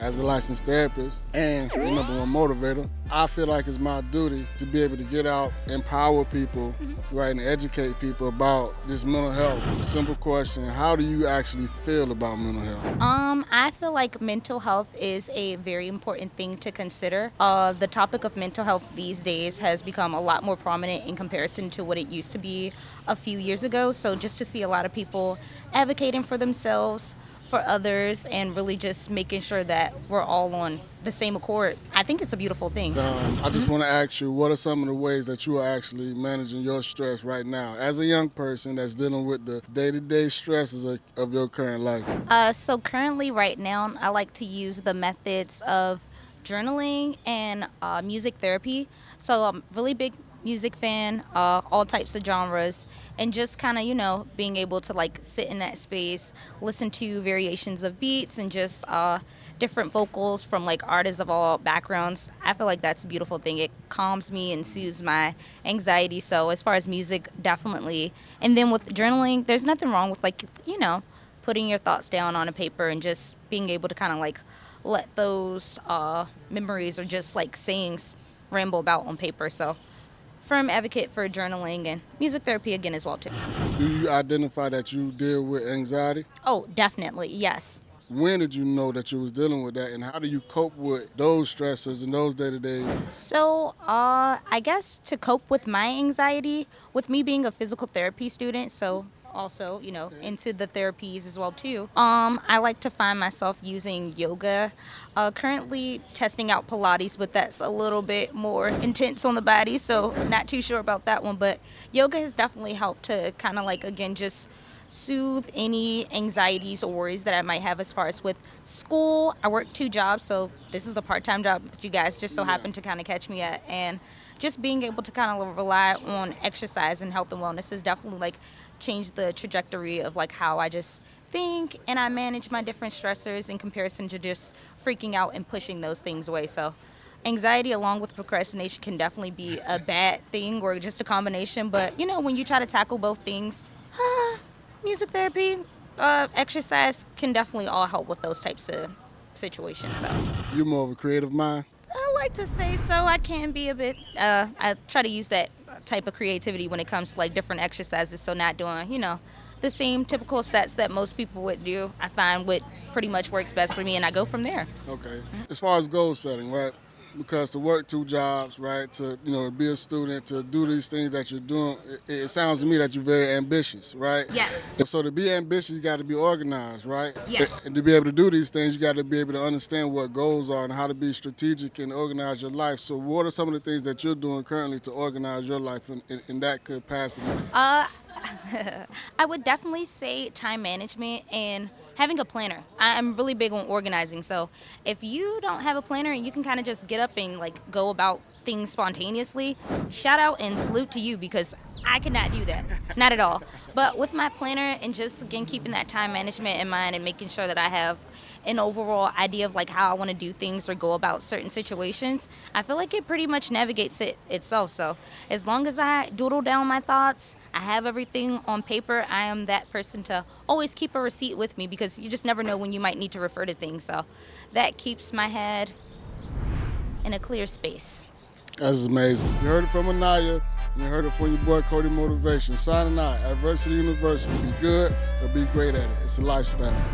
As a licensed therapist and the number one motivator, I feel like it's my duty to be able to get out, empower people, right, and educate people about this mental health. Simple question, how do you actually feel about mental health? I feel like mental health is a very important thing to consider. The topic of mental health these days has become a lot more prominent in comparison to what it used to be a few years ago. So just to see a lot of people advocating for themselves, for others, and really just making sure that we're all on the same accord, I think it's a beautiful thing. I just want to ask you, what are some of the ways that you are actually managing your stress right now as a young person that's dealing with the day-to-day stresses of your current life? So currently, right now, I like to use the methods of journaling and music therapy. So I'm really big music fan, all types of genres, and just kind of, being able to like sit in that space, listen to variations of beats and just different vocals from like artists of all backgrounds. I feel like that's a beautiful thing. It calms me and soothes my anxiety. So as far as music, definitely. And then with journaling, there's nothing wrong with like, putting your thoughts down on a paper and just being able to kind of like let those memories or just like sayings ramble about on paper. So firm advocate for journaling and music therapy again as well too. Do you identify that you deal with anxiety? Oh, definitely, yes. When did you know that you was dealing with that, and how do you cope with those stressors and those day-to-day? So, I guess to cope with my anxiety, with me being a physical therapy student, so also, into the therapies as well too. I like to find myself using yoga. Currently testing out Pilates, but that's a little bit more intense on the body, so not too sure about that one. But yoga has definitely helped to kind of like again just soothe any anxieties or worries that I might have as far as with school. I work 2 jobs, so this is the part-time job that you guys just so happen to kind of catch me at. And just being able to kind of rely on exercise and health and wellness has definitely like changed the trajectory of like how I just think and I manage my different stressors in comparison to just freaking out and pushing those things away. So anxiety along with procrastination can definitely be a bad thing or just a combination. But when you try to tackle both things, music therapy, exercise can definitely all help with those types of situations. So You're more of a creative mind? I like to say so. I can be a bit. I try to use that type of creativity when it comes to like different exercises. So not doing, the same typical sets that most people would do. I find what pretty much works best for me, and I go from there. Okay. As far as goal setting, right? Because to work 2 jobs, right? To be a student, to do these things that you're doing, it sounds to me that you're very ambitious, right? Yes. And so to be ambitious, you got to be organized, right? Yes. And to be able to do these things, you got to be able to understand what goals are and how to be strategic and organize your life. So what are some of the things that you're doing currently to organize your life in that capacity? I would definitely say time management and having a planner. I'm really big on organizing. So if you don't have a planner and you can kind of just get up and like go about things spontaneously, shout out and salute to you because I cannot do that. Not at all. But with my planner and just again keeping that time management in mind and making sure that I have an overall idea of like how I want to do things or go about certain situations, I feel like it pretty much navigates it itself. So as long as I doodle down my thoughts, I have everything on paper, I am that person to always keep a receipt with me because you just never know when you might need to refer to things. So that keeps my head in a clear space. That's amazing. You heard it from Anaya. You heard it from your boy Coty Motivation. Signing out. Adversity University. Be good or be great at it. It's a lifestyle.